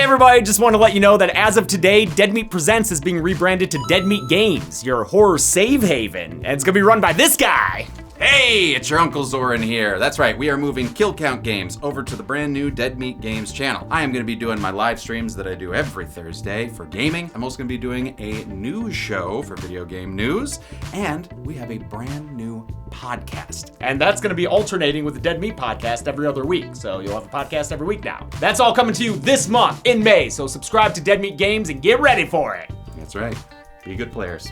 everybody, just want to let you know that as of today, Dead Meat Presents is being rebranded to Dead Meat Games, your horror save haven, and it's gonna be run by this guy. Hey, it's your Uncle Zoran here. That's right, we are moving Kill Count Games over to the brand new Dead Meat Games channel. I am going to be doing my live streams that I do every Thursday for gaming. I'm also going to be doing a news show for video game news, and we have a brand new podcast. And that's gonna be alternating with the Dead Meat podcast every other week, so you'll have a podcast every week now. That's all coming to you this month in May, so subscribe to Dead Meat Games and get ready for it. That's right, be good players.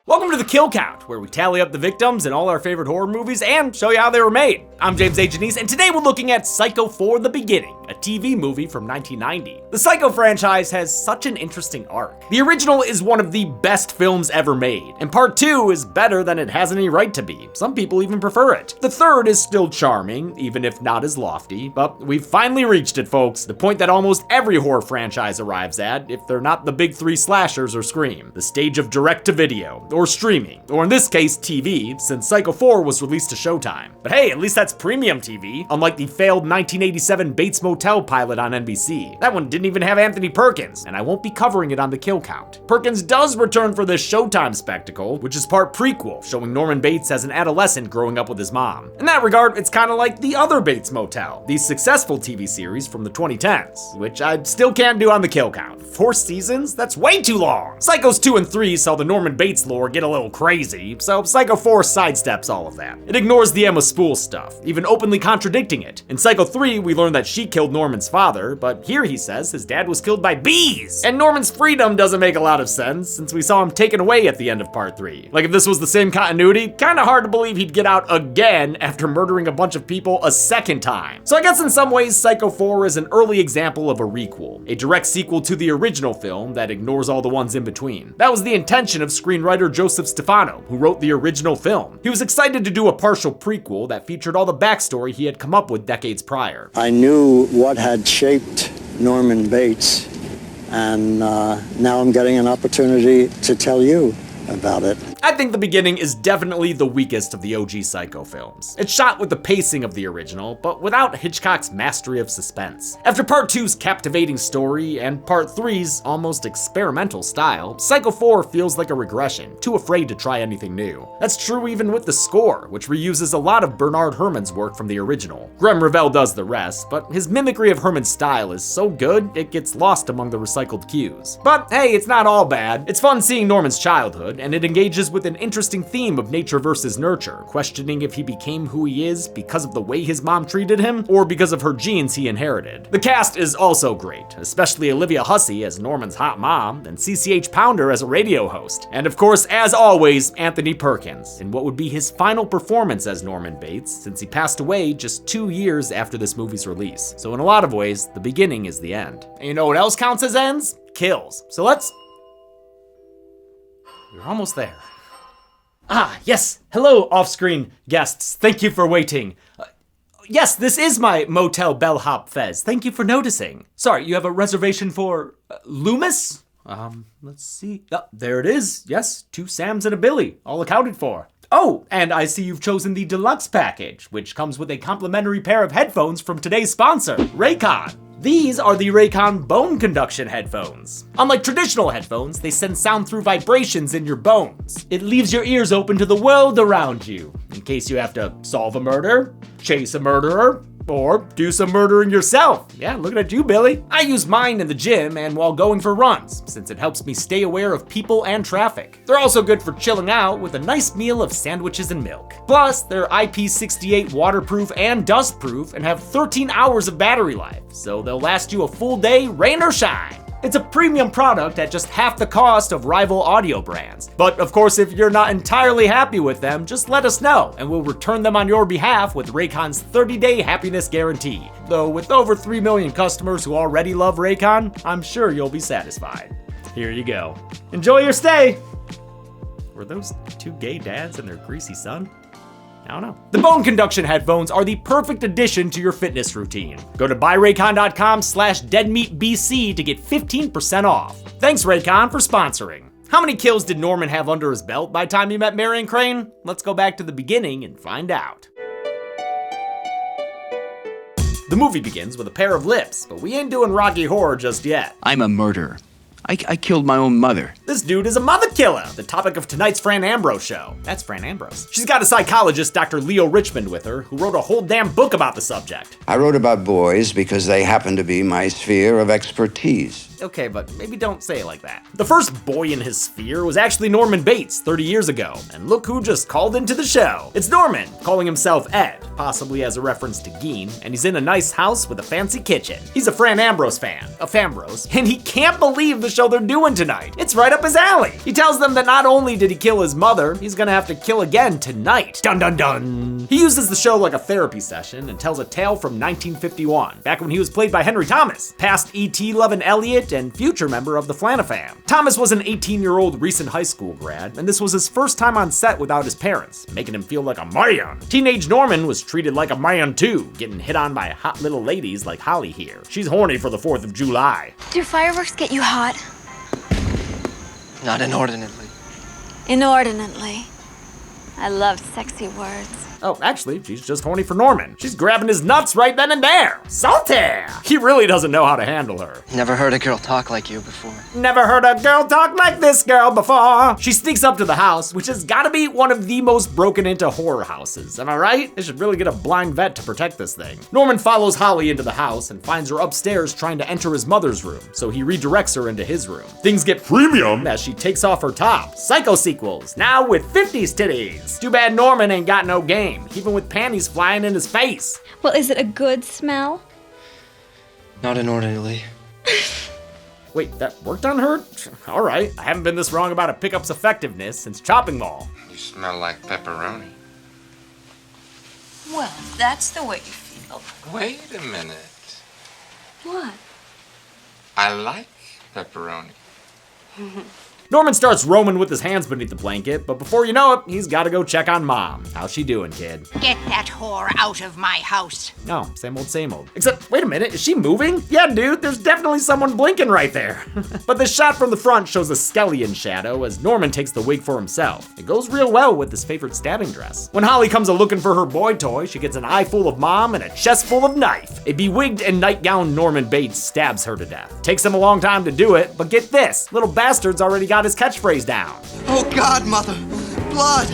Welcome to the Kill Count, where we tally up the victims in all our favorite horror movies and show you how they were made. I'm James A. Janice, and today we're looking at Psycho 4: The Beginning, a TV movie from 1990. The Psycho franchise has such an interesting arc. The original is one of the best films ever made, and part 2 is better than it has any right to be. Some people even prefer it. The third is still charming, even if not as lofty, but we've finally reached it, folks. The point that almost every horror franchise arrives at, if they're not the big 3 slashers or Scream. The stage of direct-to-video, or streaming, or in this case, TV, since Psycho 4 was released to Showtime. But hey, at least that's premium TV, unlike the failed 1987 Bates Motel pilot on NBC. That one didn't even have Anthony Perkins, and I won't be covering it on the Kill Count. Perkins does return for this Showtime spectacle, which is part prequel, showing Norman Bates as an adolescent growing up with his mom. In that regard, it's kind of like the other Bates Motel, the successful TV series from the 2010s, which I still can't do on the Kill Count. 4 seasons? That's way too long! Psychos 2 and 3 saw the Norman Bates lore get a little crazy, so Psycho 4 sidesteps all of that. It ignores the Emma Spool stuff, even openly contradicting it. In Psycho 3, we learn that she killed Norman's father, but here he says his dad was killed by bees! And Norman's freedom doesn't make a lot of sense, since we saw him taken away at the end of part 3. Like, if this was the same continuity, kinda hard to believe he'd get out again after murdering a bunch of people a second time. So I guess in some ways, Psycho 4 is an early example of a requel, a direct sequel to the original film that ignores all the ones in between. That was the intention of screenwriter Joseph Stefano, who wrote the original film. He was excited to do a partial prequel that featured all the backstory he had come up with decades prior. I knew what had shaped Norman Bates, and now I'm getting an opportunity to tell you about it. I think The Beginning is definitely the weakest of the OG Psycho films. It's shot with the pacing of the original, but without Hitchcock's mastery of suspense. After part 2's captivating story and part 3's almost experimental style, Psycho 4 feels like a regression, too afraid to try anything new. That's true even with the score, which reuses a lot of Bernard Herrmann's work from the original. Graham Revell does the rest, but his mimicry of Herrmann's style is so good, it gets lost among the recycled cues. But hey, it's not all bad. It's fun seeing Norman's childhood, and it engages with an interesting theme of nature versus nurture, questioning if he became who he is because of the way his mom treated him, or because of her genes he inherited. The cast is also great, especially Olivia Hussey as Norman's hot mom, and CCH Pounder as a radio host. And of course, as always, Anthony Perkins, in what would be his final performance as Norman Bates, since he passed away just 2 years after this movie's release. So in a lot of ways, the beginning is the end. And you know what else counts as ends? Kills. So we're almost there. Ah, yes. Hello, off-screen guests. Thank you for waiting. Yes, this is my Motel Bellhop Fez. Thank you for noticing. Sorry, you have a reservation for Loomis? Let's see. Oh, there it is. Yes, 2 Sams and a Billy, all accounted for. Oh, and I see you've chosen the deluxe package, which comes with a complimentary pair of headphones from today's sponsor, Raycon. These are the Raycon bone conduction headphones. Unlike traditional headphones, they send sound through vibrations in your bones. It leaves your ears open to the world around you, in case you have to solve a murder, chase a murderer, or do some murdering yourself. Yeah, looking at you, Billy. I use mine in the gym and while going for runs, since it helps me stay aware of people and traffic. They're also good for chilling out with a nice meal of sandwiches and milk. Plus, they're IP68 waterproof and dustproof and have 13 hours of battery life, so they'll last you a full day, rain or shine. It's a premium product at just half the cost of rival audio brands. But of course, if you're not entirely happy with them, just let us know and we'll return them on your behalf with Raycon's 30-day happiness guarantee. Though with over 3 million customers who already love Raycon, I'm sure you'll be satisfied. Here you go. Enjoy your stay! Were those 2 gay dads and their greasy son? I don't know. The bone conduction headphones are the perfect addition to your fitness routine. Go to buyraycon.com/deadmeatbc to get 15% off. Thanks Raycon for sponsoring. How many kills did Norman have under his belt by the time he met Marion Crane? Let's go back to the beginning and find out. The movie begins with a pair of lips, but we ain't doing Rocky Horror just yet. I'm a murderer. I killed my own mother. This dude is a mother killer, the topic of tonight's Fran Ambrose show. That's Fran Ambrose. She's got a psychologist, Dr. Leo Richmond, with her, who wrote a whole damn book about the subject. I wrote about boys because they happen to be my sphere of expertise. Okay, but maybe don't say it like that. The first boy in his sphere was actually Norman Bates 30 years ago, and look who just called into the show. It's Norman, calling himself Ed, possibly as a reference to Geen, and he's in a nice house with a fancy kitchen. He's a Fran Ambrose fan, a Fambrose, and he can't believe the show they're doing tonight. It's right up his alley. He tells them that not only did he kill his mother, he's gonna have to kill again tonight. Dun dun dun. He uses the show like a therapy session and tells a tale from 1951, back when he was played by Henry Thomas, past E.T. Lovin' Elliott and future member of the Flanafam. Thomas was an 18-year-old recent high school grad, and this was his first time on set without his parents, making him feel like a man. Teenage Norman was treated like a man too, getting hit on by hot little ladies like Holly here. She's horny for the 4th of July. Do fireworks get you hot? Not inordinately. Inordinately. I love sexy words. Oh, actually, she's just horny for Norman. She's grabbing his nuts right then and there. Salty! He really doesn't know how to handle her. Never heard a girl talk like you before. Never heard a girl talk like this girl before. She sneaks up to the house, which has gotta be one of the most broken into horror houses. Am I right? They should really get a blind vet to protect this thing. Norman follows Holly into the house and finds her upstairs trying to enter his mother's room, so he redirects her into his room. Things get premium as she takes off her top. Psycho sequels, now with 50s titties. Too bad Norman ain't got no game, even with panties flying in his face. Well, is it a good smell? Not inordinately. Wait, that worked on her? All right, I haven't been this wrong about a pickup's effectiveness since Chopping Mall. You smell like pepperoni. Well, if that's the way you feel. Wait a minute. What? I like pepperoni. Norman starts roaming with his hands beneath the blanket, but before you know it, he's gotta go check on Mom. How's she doing, kid? Get that whore out of my house. No, same old, same old. Except, wait a minute, is she moving? Yeah, dude, there's definitely someone blinking right there. But the shot from the front shows a skeleton shadow as Norman takes the wig for himself. It goes real well with his favorite stabbing dress. When Holly comes a-looking for her boy toy, she gets an eye full of Mom and a chest full of knife. A bewigged and nightgowned Norman Bates stabs her to death. Takes him a long time to do it, but get this, little bastard's already got his catchphrase down. Oh God, Mother! Blood!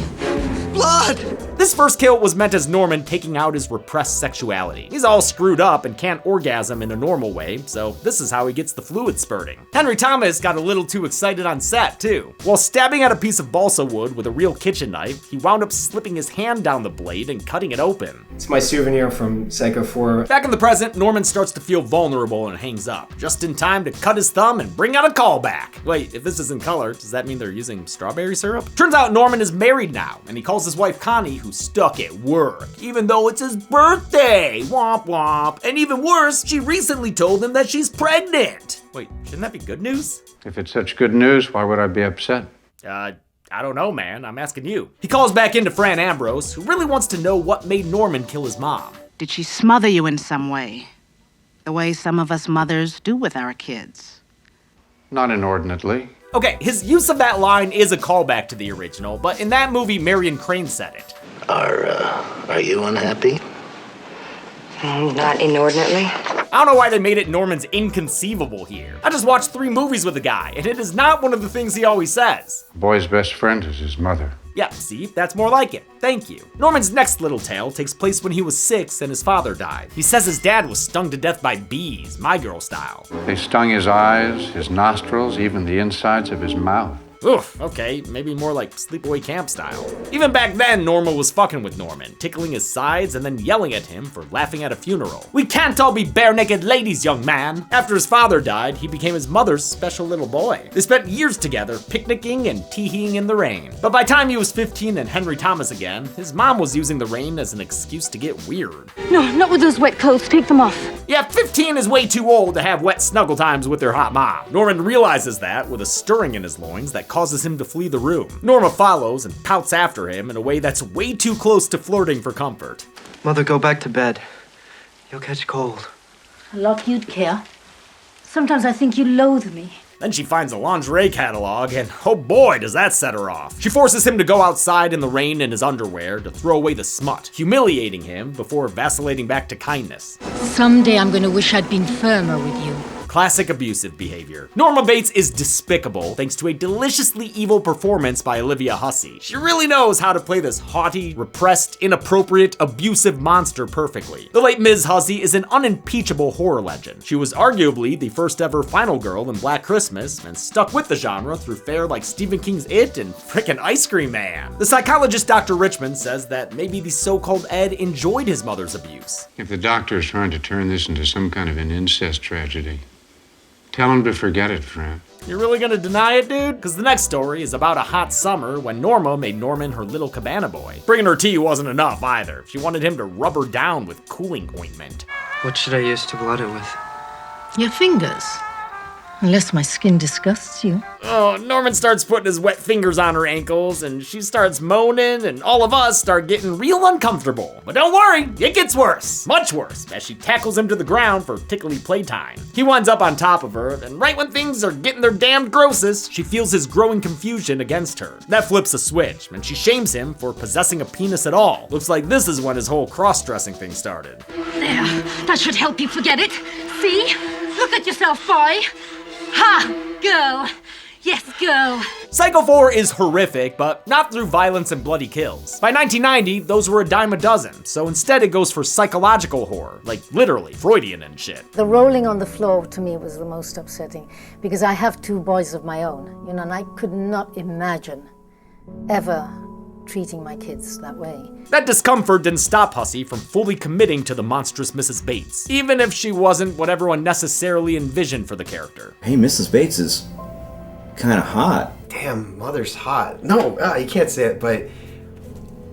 Blood! This first kill was meant as Norman taking out his repressed sexuality. He's all screwed up and can't orgasm in a normal way, so this is how he gets the fluid spurting. Henry Thomas got a little too excited on set, too. While stabbing at a piece of balsa wood with a real kitchen knife, he wound up slipping his hand down the blade and cutting it open. It's my souvenir from Psycho 4. Back in the present, Norman starts to feel vulnerable and hangs up, just in time to cut his thumb and bring out a callback. Wait, if this is in color, does that mean they're using strawberry syrup? Turns out Norman is married now, and he calls his wife Connie, who's stuck at work, even though it's his birthday. Womp womp. And even worse, she recently told him that she's pregnant. Wait, shouldn't that be good news? If it's such good news, why would I be upset? I don't know, man. I'm asking you. He calls back into Fran Ambrose, who really wants to know what made Norman kill his mom. Did she smother you in some way? The way some of us mothers do with our kids? Not inordinately. Okay, his use of that line is a callback to the original, but in that movie, Marion Crane said it. Are you unhappy? Not inordinately. I don't know why they made it Norman's inconceivable here. I just watched 3 movies with the guy, and it is not one of the things he always says. A boy's best friend is his mother. Yeah, see, that's more like it. Thank you. Norman's next little tale takes place when he was 6 and his father died. He says his dad was stung to death by bees, My Girl style. They stung his eyes, his nostrils, even the insides of his mouth. Oof, okay, maybe more like Sleepaway Camp style. Even back then, Norma was fucking with Norman, tickling his sides and then yelling at him for laughing at a funeral. We can't all be bare-naked ladies, young man. After his father died, he became his mother's special little boy. They spent years together, picnicking and tee-heeing in the rain. But by the time he was 15 and Henry Thomas again, his mom was using the rain as an excuse to get weird. No, not with those wet clothes. Take them off. Yeah, 15 is way too old to have wet snuggle times with their hot mom. Norman realizes that with a stirring in his loins that causes him to flee the room. Norma follows and pouts after him in a way that's way too close to flirting for comfort. Mother, go back to bed. You'll catch cold. A lot you'd care. Sometimes I think you loathe me. Then she finds a lingerie catalog, and oh boy, does that set her off. She forces him to go outside in the rain in his underwear to throw away the smut, humiliating him before vacillating back to kindness. Someday I'm gonna wish I'd been firmer with you. Classic abusive behavior. Norma Bates is despicable thanks to a deliciously evil performance by Olivia Hussey. She really knows how to play this haughty, repressed, inappropriate, abusive monster perfectly. The late Ms. Hussey is an unimpeachable horror legend. She was arguably the first ever final girl in Black Christmas and stuck with the genre through fare like Stephen King's It and frickin' Ice Cream Man. The psychologist Dr. Richmond says that maybe the so-called Ed enjoyed his mother's abuse. If the doctor is trying to turn this into some kind of an incest tragedy, tell him to forget it, Fran. You're really gonna deny it, dude? Because the next story is about a hot summer when Norma made Norman her little cabana boy. Bringing her tea wasn't enough either. She wanted him to rub her down with cooling ointment. What should I use to blot it with? Your fingers. Unless my skin disgusts you. Oh, Norman starts putting his wet fingers on her ankles, and she starts moaning, and all of us start getting real uncomfortable. But don't worry, it gets worse. Much worse, as she tackles him to the ground for tickly playtime. He winds up on top of her, and right when things are getting their damned grossest, she feels his growing confusion against her. That flips a switch, and she shames him for possessing a penis at all. Looks like this is when his whole cross-dressing thing started. There, that should help you forget it. See? Look at yourself, boy. Ha! Girl. Yes, girl. Psycho 4 is horrific, but not through violence and bloody kills. By 1990, those were a dime a dozen, so instead it goes for psychological horror, like literally Freudian and shit. The rolling on the floor to me was the most upsetting, because I have 2 boys of my own, and I could not imagine ever treating my kids that way. That discomfort didn't stop Hussey from fully committing to the monstrous Mrs. Bates, even if she wasn't what everyone necessarily envisioned for the character. Hey, Mrs. Bates is kind of hot. Damn, Mother's hot. No, you can't say it, but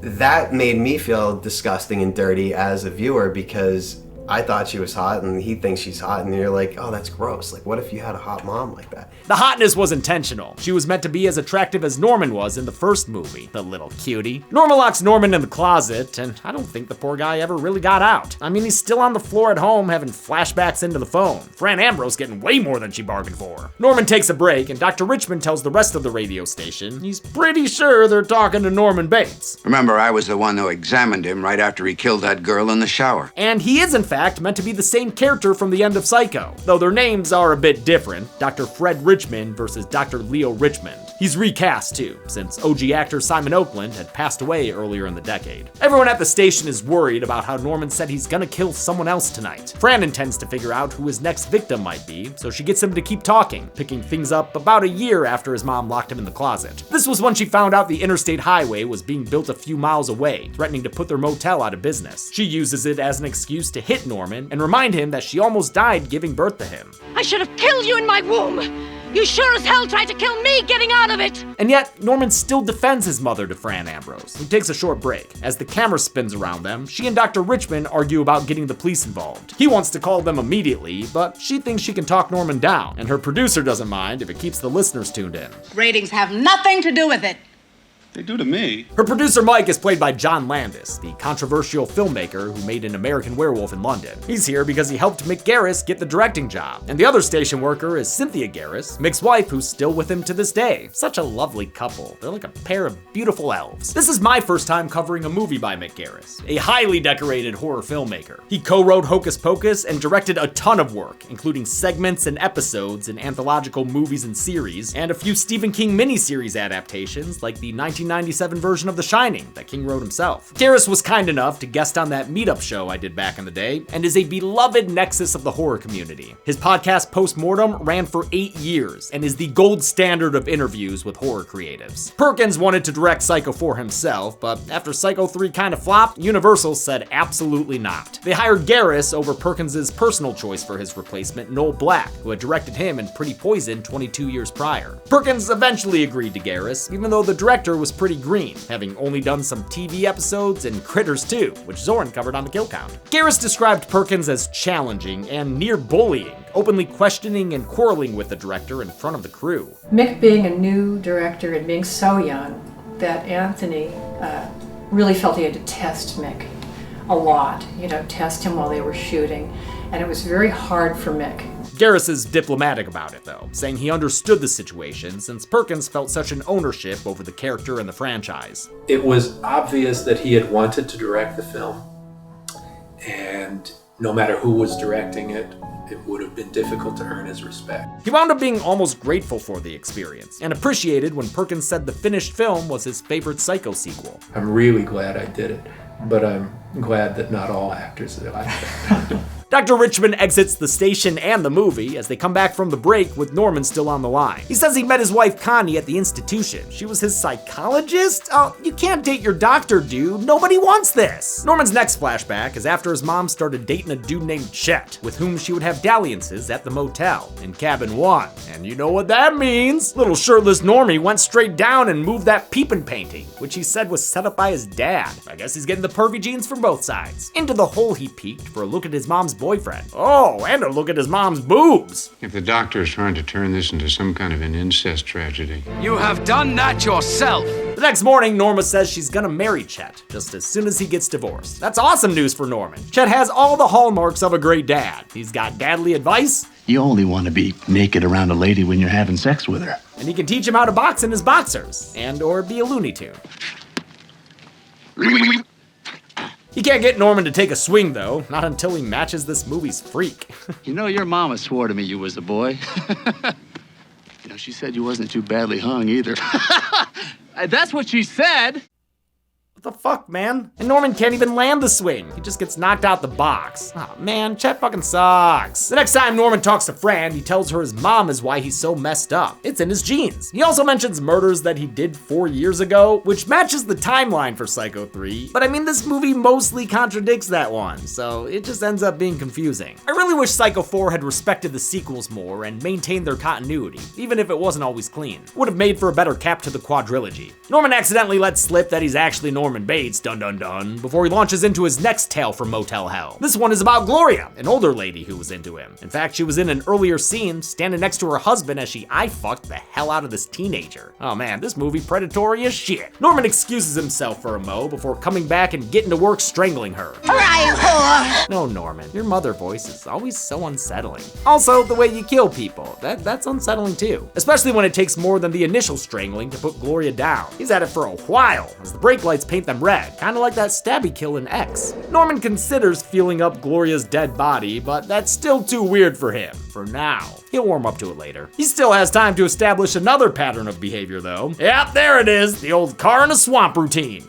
that made me feel disgusting and dirty as a viewer because I thought she was hot and he thinks she's hot and you're like, oh, that's gross. Like, what if you had a hot mom like that? The hotness was intentional. She was meant to be as attractive as Norman was in the first movie, the little cutie. Norma locks Norman in the closet, and I don't think the poor guy ever really got out. I mean, he's still on the floor at home having flashbacks into the phone. Fran Ambrose getting way more than she bargained for. Norman takes a break, and Dr. Richmond tells the rest of the radio station he's pretty sure they're talking to Norman Bates. Remember, I was the one who examined him right after he killed that girl in the shower. And he is, in fact, meant to be the same character from the end of Psycho, though their names are a bit different. Dr. Fred Richmond versus Dr. Leo Richmond. He's recast too, since OG actor Simon Oakland had passed away earlier in the decade. Everyone at the station is worried about how Norman said he's gonna kill someone else tonight. Fran intends to figure out who his next victim might be, so she gets him to keep talking, picking things up about a year after his mom locked him in the closet. This was when she found out the interstate highway was being built a few miles away, threatening to put their motel out of business. She uses it as an excuse to hit Norman and remind him that she almost died giving birth to him. I should have killed you in my womb. You sure as hell tried to kill me getting out of it! And yet, Norman still defends his mother to Fran Ambrose, who takes a short break. As the camera spins around them, she and Dr. Richmond argue about getting the police involved. He wants to call them immediately, but she thinks she can talk Norman down, and her producer doesn't mind if it keeps the listeners tuned in. Ratings have nothing to do with it. They do to me. Her producer Mike is played by John Landis, the controversial filmmaker who made An American Werewolf in London. He's here because he helped Mick Garris get the directing job. And the other station worker is Cynthia Garris, Mick's wife, who's still with him to this day. Such a lovely couple. They're like a pair of beautiful elves. This is my first time covering a movie by Mick Garris, a highly decorated horror filmmaker. He co-wrote Hocus Pocus and directed a ton of work, including segments and episodes in anthological movies and series, and a few Stephen King miniseries adaptations like the 1997 version of The Shining that King wrote himself. Garris was kind enough to guest on that meetup show I did back in the day, and is a beloved nexus of the horror community. His podcast Postmortem ran for 8 years, and is the gold standard of interviews with horror creatives. Perkins wanted to direct Psycho 4 himself, but after Psycho 3 kind of flopped, Universal said absolutely not. They hired Garris over Perkins' personal choice for his replacement, Noel Black, who had directed him in Pretty Poison 22 years prior. Perkins eventually agreed to Garris, even though the director was pretty green, having only done some TV episodes and Critters 2, which Zoran covered on the Kill Count. Garris described Perkins as challenging and near bullying, openly questioning and quarreling with the director in front of the crew. Mick being a new director and being so young, that Anthony really felt he had to test Mick a lot, test him while they were shooting, and it was very hard for Mick. Garris is diplomatic about it though, saying he understood the situation since Perkins felt such an ownership over the character and the franchise. It was obvious that he had wanted to direct the film, and no matter who was directing it, it would have been difficult to earn his respect. He wound up being almost grateful for the experience, and appreciated when Perkins said the finished film was his favorite Psycho sequel. I'm really glad I did it, but I'm glad that not all actors are like that. Dr. Richmond exits the station and the movie as they come back from the break with Norman still on the line. He says he met his wife Connie at the institution. She was his psychologist? Oh, you can't date your doctor, dude. Nobody wants this. Norman's next flashback is after his mom started dating a dude named Chet, with whom she would have dalliances at the motel in cabin 1. And you know what that means. Little shirtless Normie went straight down and moved that peepin' painting, which he said was set up by his dad. I guess he's getting the pervy genes from both sides. Into the hole he peeked for a look at his mom's boyfriend. Oh, and a look at his mom's boobs. If the doctor is trying to turn this into some kind of an incest tragedy. You have done that yourself. The next morning, Norma says she's gonna marry Chet just as soon as he gets divorced. That's awesome news for Norman. Chet has all the hallmarks of a great dad. He's got dadly advice. You only want to be naked around a lady when you're having sex with her. And he can teach him how to box in his boxers and or be a Looney Tune. He can't get Norman to take a swing, though, not until he matches this movie's freak. You know, your mama swore to me you was a boy. You know, she said you wasn't too badly hung either. That's what she said. What the fuck, man? And Norman can't even land the swing. He just gets knocked out the box. Oh man, Chet fucking sucks. The next time Norman talks to Fran, he tells her his mom is why he's so messed up. It's in his genes. He also mentions murders that he did 4 years ago, which matches the timeline for Psycho 3. But I mean, this movie mostly contradicts that one, so it just ends up being confusing. I really wish Psycho 4 had respected the sequels more and maintained their continuity, even if it wasn't always clean. Would have made for a better cap to the quadrilogy. Norman accidentally lets slip that he's actually Norman Bates, dun dun dun, before he launches into his next tale from Motel Hell. This one is about Gloria, an older lady who was into him. In fact, she was in an earlier scene standing next to her husband as she eye-fucked the hell out of this teenager. Oh man, this movie predatory as shit. Norman excuses himself for a mo before coming back and getting to work strangling her. Right, whore! No, Norman, your mother voice is always so unsettling. Also, the way you kill people, that's unsettling too. Especially when it takes more than the initial strangling to put Gloria down. He's at it for a while, as the brake lights paint them red, kinda like that stabby kill in X. Norman considers feeling up Gloria's dead body, but that's still too weird for him, for now. He'll warm up to it later. He still has time to establish another pattern of behavior though. Yep, there it is, the old car in a swamp routine.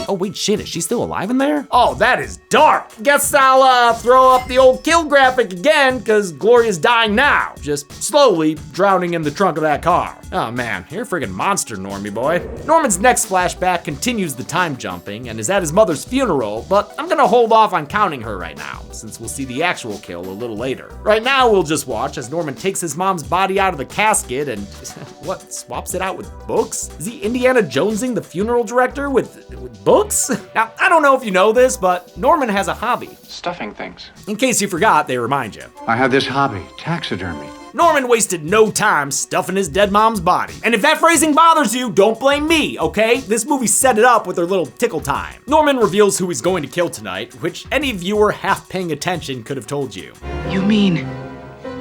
Oh wait, shit, is she still alive in there? Oh, that is dark. Guess I'll throw up the old kill graphic again, cause Gloria's dying now. Just slowly drowning in the trunk of that car. Oh man, you're a friggin' monster, Normie boy. Norman's next flashback continues the time jumping and is at his mother's funeral, but I'm gonna hold off on counting her right now, since we'll see the actual kill a little later. Right now, we'll just watch as Norman takes his mom's body out of the casket and, what, swaps it out with books? Is he Indiana Jonesing the funeral director with books? Now, I don't know if you know this, but Norman has a hobby. Stuffing things. In case you forgot, they remind you. I have this hobby, taxidermy. Norman wasted no time stuffing his dead mom's body. And if that phrasing bothers you, don't blame me, okay? This movie set it up with their little tickle time. Norman reveals who he's going to kill tonight, which any viewer half paying attention could have told you. You mean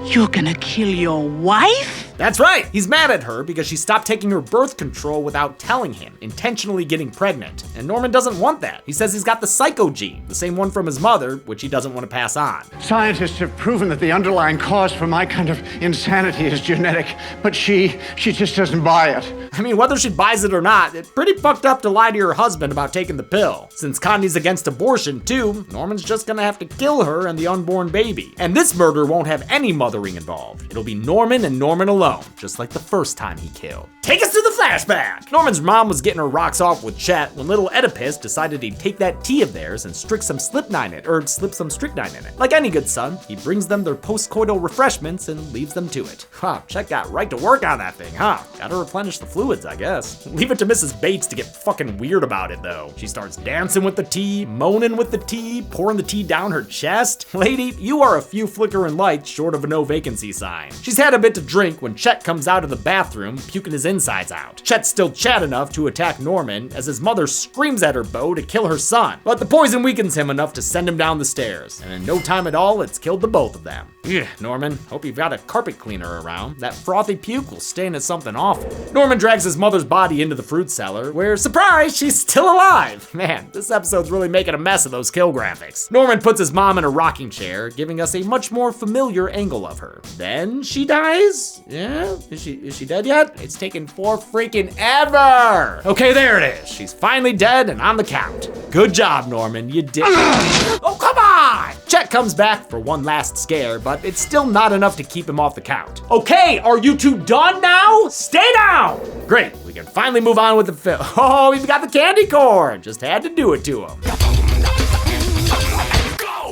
you're gonna kill your wife? That's right, he's mad at her because she stopped taking her birth control without telling him, intentionally getting pregnant. And Norman doesn't want that. He says he's got the psycho gene, the same one from his mother, which he doesn't want to pass on. Scientists have proven that the underlying cause for my kind of insanity is genetic, but she just doesn't buy it. I mean, whether she buys it or not, it's pretty fucked up to lie to your husband about taking the pill. Since Connie's against abortion too, Norman's just gonna have to kill her and the unborn baby. And this murder won't have any mothering involved. It'll be Norman and Norman alone, just like the first time he killed. Take us to the flashback! Norman's mom was getting her rocks off with Chet when little Oedipus decided he'd take that tea of theirs and slip some strychnine in it. Like any good son, he brings them their post-coital refreshments and leaves them to it. Huh, Chet got right to work on that thing, huh? Gotta replenish the fluids, I guess. Leave it to Mrs. Bates to get fucking weird about it, though. She starts dancing with the tea, moaning with the tea, pouring the tea down her chest. Lady, you are a few flickering lights short of a no vacancy sign. She's had a bit to drink when Chet comes out of the bathroom, puking his insides out. Chet's still Chet enough to attack Norman as his mother screams at her beau to kill her son. But the poison weakens him enough to send him down the stairs, and in no time at all, it's killed the both of them. Ugh, Norman, hope you've got a carpet cleaner around. That frothy puke will stain into something awful. Norman drags his mother's body into the fruit cellar, where, surprise, she's still alive. Man, this episode's really making a mess of those kill graphics. Norman puts his mom in a rocking chair, giving us a much more familiar angle of her. Then she dies? Yeah? Is she dead yet? It's taken four freaking ever! Okay, there it is. She's finally dead and on the count. Good job, Norman, you did. Oh, come on! Chet comes back for one last scare, but it's still not enough to keep him off the count. Okay, are you two done now? Stay down! Great, we can finally move on with the film. Oh, we've got the candy corn. Just had to do it to him.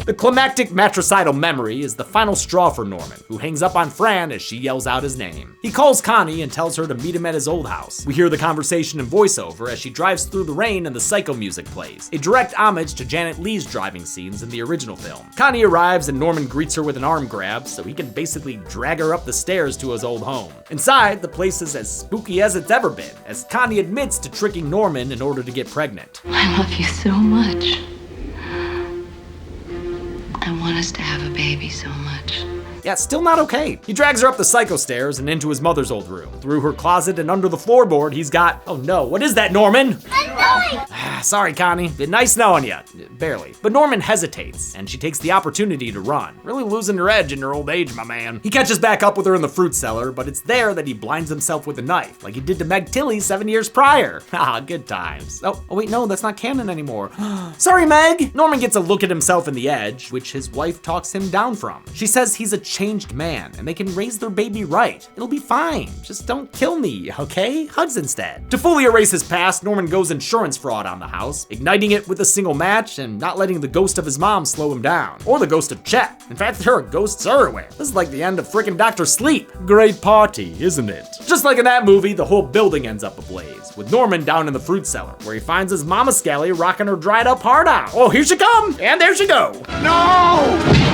The climactic matricidal memory is the final straw for Norman, who hangs up on Fran as she yells out his name. He calls Connie and tells her to meet him at his old house. We hear the conversation in voiceover as she drives through the rain and the Psycho music plays, a direct homage to Janet Leigh's driving scenes in the original film. Connie arrives and Norman greets her with an arm grab so he can basically drag her up the stairs to his old home. Inside, the place is as spooky as it's ever been, as Connie admits to tricking Norman in order to get pregnant. I love you so much. I want us to have a baby so much. Yeah, still not okay. He drags her up the Psycho stairs and into his mother's old room. Through her closet and under the floorboard, he's got, oh no, what is that, Norman? Sorry, Connie. Been nice knowing you. Barely. But Norman hesitates, and she takes the opportunity to run. Really losing her edge in her old age, my man. He catches back up with her in the fruit cellar, but it's there that he blinds himself with a knife, like he did to Meg Tilly 7 years prior. Ah, good times. Oh wait, no, that's not canon anymore. Sorry, Meg. Norman gets a look at himself in the edge, which his wife talks him down from. She says he's a changed man, and they can raise their baby right. It'll be fine. Just don't kill me, okay? Hugs instead. To fully erase his past, Norman goes insurance fraud on the house, igniting it with a single match and not letting the ghost of his mom slow him down. Or the ghost of Chet. In fact, there are ghosts everywhere. This is like the end of frickin' Dr. Sleep. Great party, isn't it? Just like in that movie, the whole building ends up ablaze, with Norman down in the fruit cellar, where he finds his mama Skelly rocking her dried up heart out. Oh, here she come, and there she go. No!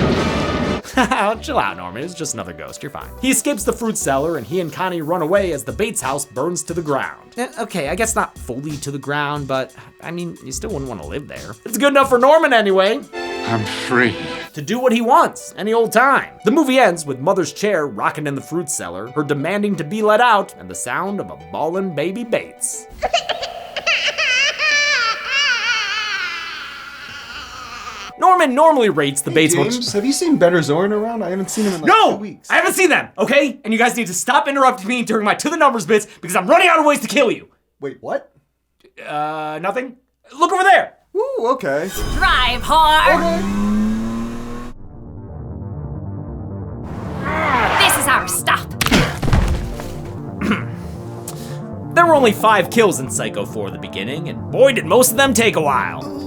Chill out, Norman. It's just another ghost. You're fine. He escapes the fruit cellar, and he and Connie run away as the Bates house burns to the ground. Okay, I guess not fully to the ground, but I mean, you still wouldn't want to live there. It's good enough for Norman anyway. I'm free. To do what he wants, any old time. The movie ends with Mother's chair rocking in the fruit cellar, her demanding to be let out, and the sound of a bawling baby Bates. Norman normally rates the Bates James, have you seen Better Zorn around? I haven't seen him in like 2 weeks. I haven't seen them, okay? And you guys need to stop interrupting me during my to the numbers bits because I'm running out of ways to kill you. Wait, what? Nothing. Look over there. Ooh, okay. Drive hard. This is our stop. There were only 5 kills in Psycho 4 at the beginning, and boy did most of them take a while.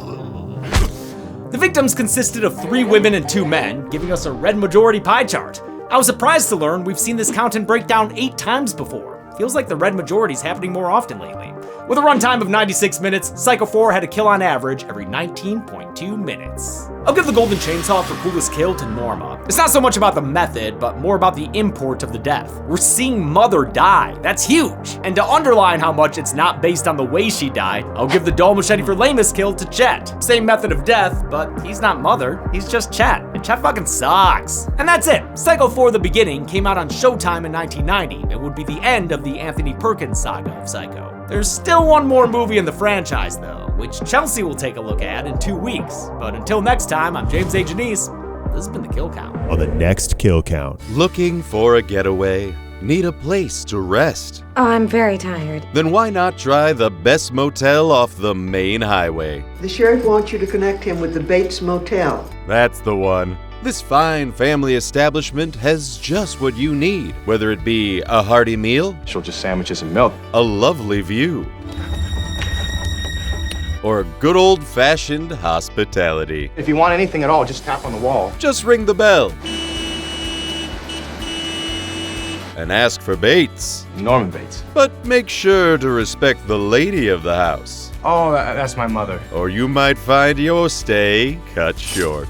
The victims consisted of 3 women and 2 men, giving us a red majority pie chart. I was surprised to learn we've seen this count and breakdown 8 times before. Feels like the red majority's happening more often lately. With a runtime of 96 minutes, Psycho 4 had a kill on average every 19.2 minutes. I'll give the golden chainsaw for coolest kill to Norma. It's not so much about the method, but more about the import of the death. We're seeing Mother die. That's huge. And to underline how much it's not based on the way she died, I'll give the dull machete for lamest kill to Chet. Same method of death, but he's not Mother, he's just Chet. And Chet fucking sucks. And that's it. Psycho 4 The Beginning came out on Showtime in 1990 and would be the end of the Anthony Perkins saga of Psycho. There's still one more movie in the franchise though, which Chelsea will take a look at in 2 weeks. But until next time, I'm James A. Janice. This has been The Kill Count. On the next Kill Count. Looking for a getaway? Need a place to rest? Oh, I'm very tired. Then why not try the best motel off the main highway? The sheriff wants you to connect him with the Bates Motel. That's the one. This fine family establishment has just what you need, whether it be a hearty meal, She'll just sandwiches and milk, a lovely view, or a good old-fashioned hospitality. If you want anything at all, just tap on the wall. Just ring the bell and ask for Bates. Norman Bates. But make sure to respect the lady of the house. Oh, that's my mother. Or you might find your stay cut short.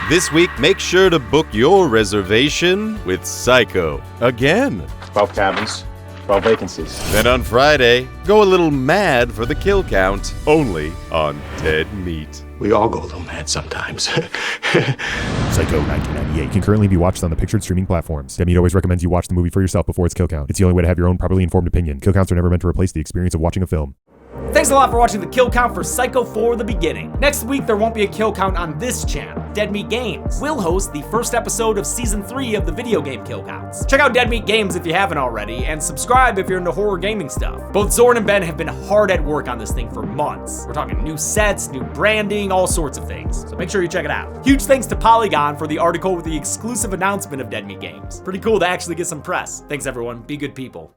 This week, make sure to book your reservation with Psycho again. 12 cabins, 12 vacancies. Then on Friday, go a little mad for the kill count, only on Dead Meat. We all go a little mad sometimes. Psycho 1998 can currently be watched on the pictured streaming platforms. Dead Meat always recommends you watch the movie for yourself before its kill count. It's the only way to have your own properly informed opinion. Kill counts are never meant to replace the experience of watching a film. Thanks a lot for watching the kill count for Psycho for the Beginning. Next week, there won't be a kill count on this channel. Dead Meat Games will host the first episode of Season 3 of the video game kill counts. Check out Dead Meat Games if you haven't already, and subscribe if you're into horror gaming stuff. Both Zorn and Ben have been hard at work on this thing for months. We're talking new sets, new branding, all sorts of things, so make sure you check it out. Huge thanks to Polygon for the article with the exclusive announcement of Dead Meat Games. Pretty cool to actually get some press. Thanks everyone, be good people.